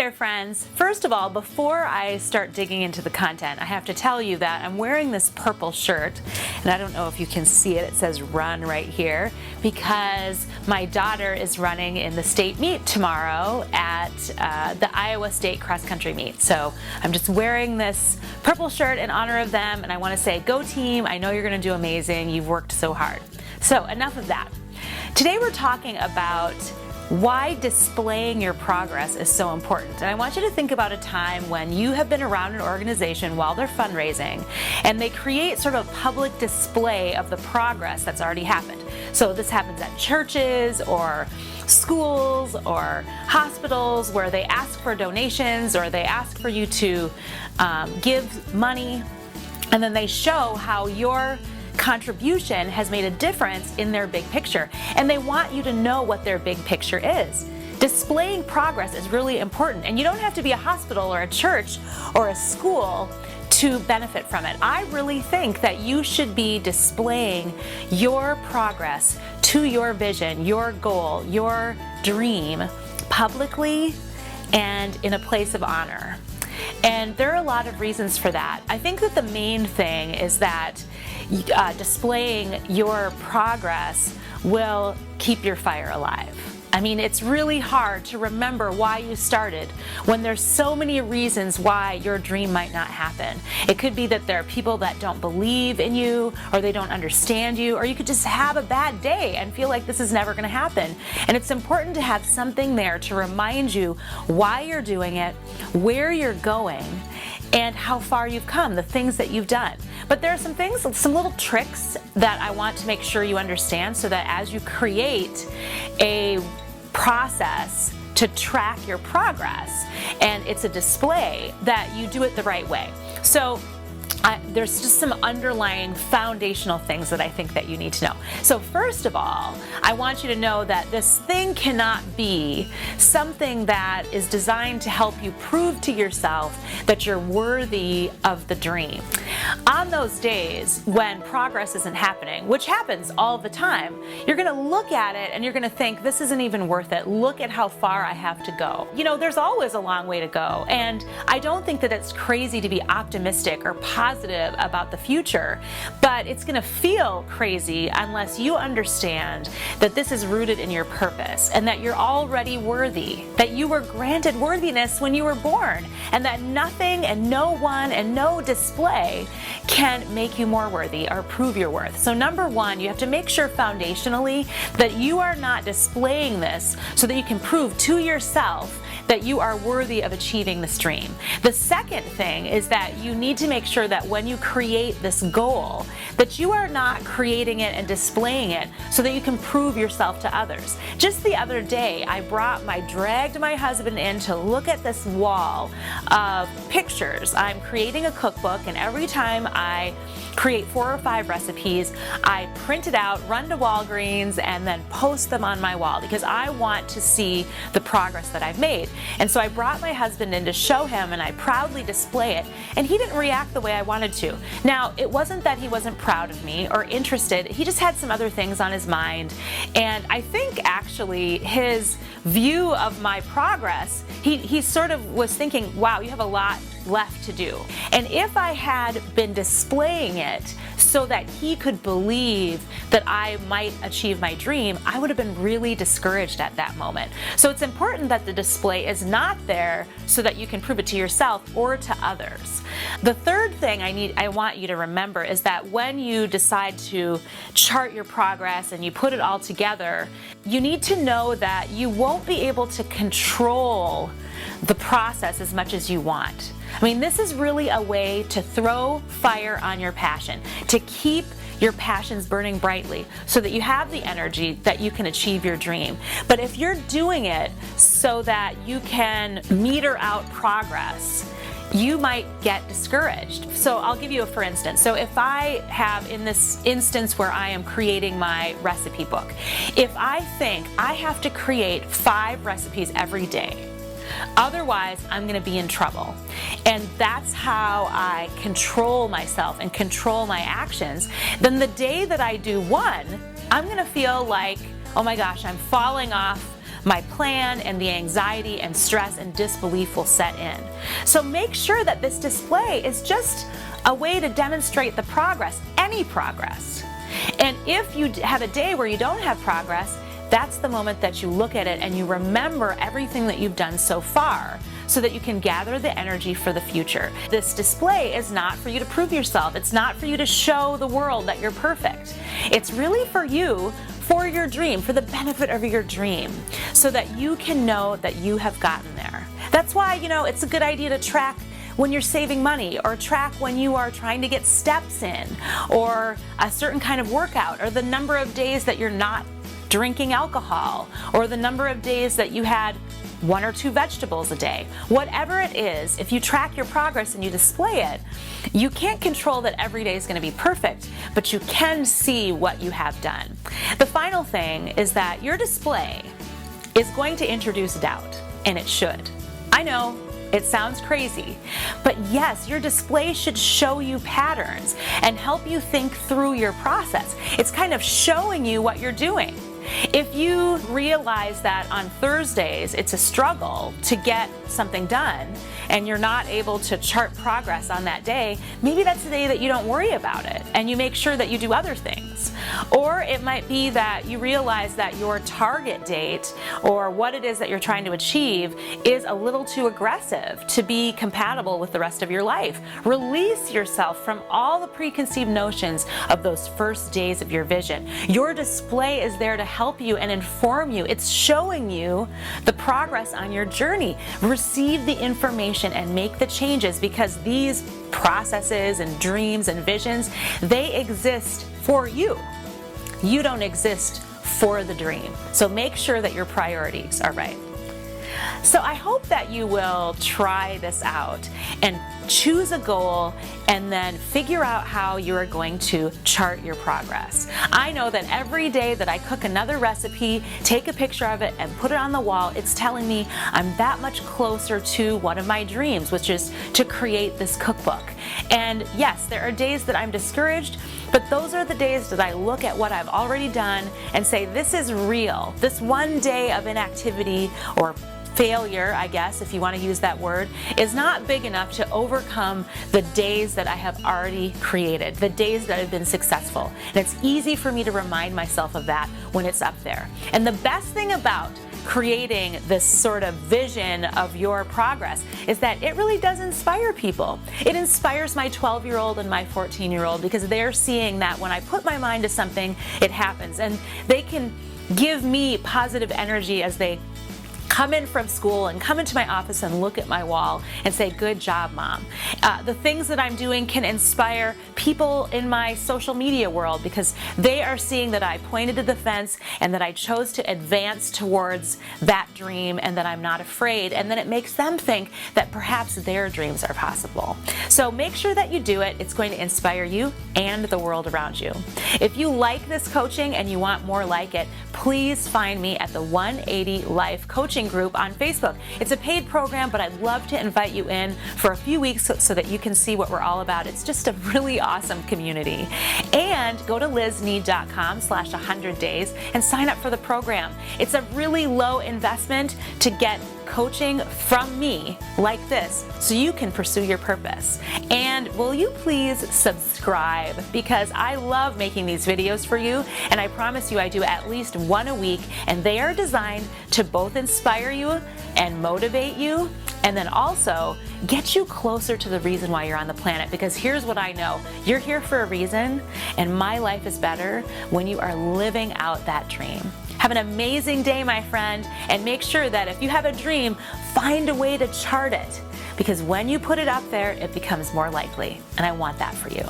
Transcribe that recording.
there, friends. First of all, before I start digging into the content, I have to tell you that I'm wearing this purple shirt, and I don't know if you can see it. It says run right here because my daughter is running in the state meet tomorrow at the Iowa State cross country meet. So I'm just wearing this purple shirt in honor of them, and I want to say, go team. I know you're going to do amazing. You've worked so hard. So enough of that. Today we're talking about why displaying your progress is so important. And I want you to think about a time when you have been around an organization while they're fundraising and they create sort of a public display of the progress that's already happened. So this happens at churches or schools or hospitals where they ask for donations or they ask for you to give money, and then they show how your contribution has made a difference in their big picture, and they want you to know what their big picture is. Displaying progress is really important, and you don't have to be a hospital or a church or a school to benefit from it. I really think that you should be displaying your progress to your vision, your goal, your dream publicly and in a place of honor. And there are a lot of reasons for that. I think that the main thing is that displaying your progress will keep your fire alive. I mean, it's really hard to remember why you started when there's so many reasons why your dream might not happen. It could be that there are people that don't believe in you, or they don't understand you, or you could just have a bad day and feel like this is never going to happen. And it's important to have something there to remind you why you're doing it, where you're going, and how far you've come, the things that you've done. But there are some things, some little tricks that I want to make sure you understand so that as you create a process to track your progress and it's a display, that you do it the right way. So there's just some underlying foundational things that I think that you need to know. So first of all, I want you to know that this thing cannot be something that is designed to help you prove to yourself that you're worthy of the dream. On those days when progress isn't happening, which happens all the time, you're going to look at it and you're going to think, this isn't even worth it. Look at how far I have to go. You know, there's always a long way to go, and I don't think that it's crazy to be optimistic or positive about the future, but it's going to feel crazy unless you understand that this is rooted in your purpose and that you're already worthy, that you were granted worthiness when you were born, and that nothing and no one and no display can make you more worthy or prove your worth. So number one, you have to make sure foundationally that you are not displaying this so that you can prove to yourself that you are worthy of achieving this dream. The second thing is that you need to make sure that when you create this goal, that you are not creating it and displaying it so that you can prove yourself to others. Just the other day, I dragged my husband in to look at this wall of pictures. I'm creating a cookbook, and every time I create 4 or 5 recipes, I print it out, run to Walgreens, and then post them on my wall because I want to see the progress that I've made. And so I brought my husband in to show him, and I proudly display it, and he didn't react the way I wanted to. Now, it wasn't that he wasn't proud of me or interested, he just had some other things on his mind, and I think actually his view of my progress, he sort of was thinking, wow, you have a lot left to do. And if I had been displaying it so that he could believe that I might achieve my dream, I would have been really discouraged at that moment. So it's important that the display is not there so that you can prove it to yourself or to others. The third thing I want you to remember is that when you decide to chart your progress and you put it all together, you need to know that you won't be able to control the process as much as you want. I mean, this is really a way to throw fire on your passion, to keep your passions burning brightly so that you have the energy that you can achieve your dream. But if you're doing it so that you can meter out progress, you might get discouraged. So I'll give you a for instance. So if I have, in this instance where I am creating my recipe book, if I think I have to create 5 recipes every day, otherwise I'm going to be in trouble. And that's how I control myself and control my actions. Then the day that I do one, I'm going to feel like, oh my gosh, I'm falling off my plan and the anxiety and stress and disbelief will set in. So make sure that this display is just a way to demonstrate the progress, any progress. And if you have a day where you don't have progress, that's the moment that you look at it and you remember everything that you've done so far so that you can gather the energy for the future. This display is not for you to prove yourself. It's not for you to show the world that you're perfect. It's really for you, for your dream, for the benefit of your dream, so that you can know that you have gotten there. That's why, it's a good idea to track when you're saving money, or track when you are trying to get steps in, or a certain kind of workout, or the number of days that you're not drinking alcohol, or the number of days that you had 1 or 2 vegetables a day. Whatever it is, if you track your progress and you display it, you can't control that every day is going to be perfect, but you can see what you have done. The final thing is that your display is going to introduce doubt, and it should. I know, it sounds crazy, but yes, your display should show you patterns and help you think through your process. It's kind of showing you what you're doing. If you realize that on Thursdays it's a struggle to get something done and you're not able to chart progress on that day, maybe that's the day that you don't worry about it and you make sure that you do other things. Or it might be that you realize that your target date or what it is that you're trying to achieve is a little too aggressive to be compatible with the rest of your life. Release yourself from all the preconceived notions of those first days of your vision. Your display is there to help you and inform you. It's showing you the progress on your journey. Receive the information and make the changes, because these processes and dreams and visions, they exist for you. You don't exist for the dream. So make sure that your priorities are right. So I hope that you will try this out and choose a goal and then figure out how you are going to chart your progress. I know that every day that I cook another recipe, take a picture of it and put it on the wall, it's telling me I'm that much closer to one of my dreams, which is to create this cookbook. And yes, there are days that I'm discouraged, but those are the days that I look at what I've already done and say, this is real. This one day of inactivity or failure, I guess, if you want to use that word, is not big enough to overcome the days that I have already created, the days that I've been successful. And it's easy for me to remind myself of that when it's up there. And the best thing about creating this sort of vision of your progress is that it really does inspire people. It inspires my 12-year-old and my 14-year-old, because they're seeing that when I put my mind to something, it happens. And they can give me positive energy as they come in from school and come into my office and look at my wall and say, good job, Mom. The things that I'm doing can inspire people in my social media world, because they are seeing that I pointed to the fence and that I chose to advance towards that dream and that I'm not afraid. And then it makes them think that perhaps their dreams are possible. So make sure that you do it. It's going to inspire you and the world around you. If you like this coaching and you want more like it, please find me at the 180 Life Coaching Group on Facebook. It's a paid program, but I'd love to invite you in for a few weeks so that you can see what we're all about. It's just a really awesome community. And go to lizneed.com/100days and sign up for the program. It's a really low investment to get coaching from me like this so you can pursue your purpose. And will you please subscribe, because I love making these videos for you, and I promise you I do at least one a week, and they are designed to both inspire you and motivate you, and then also get you closer to the reason why you're on the planet. Because here's what I know, you're here for a reason, and my life is better when you are living out that dream. Have an amazing day, my friend, and make sure that if you have a dream, find a way to chart it, because when you put it up there, it becomes more likely, and I want that for you.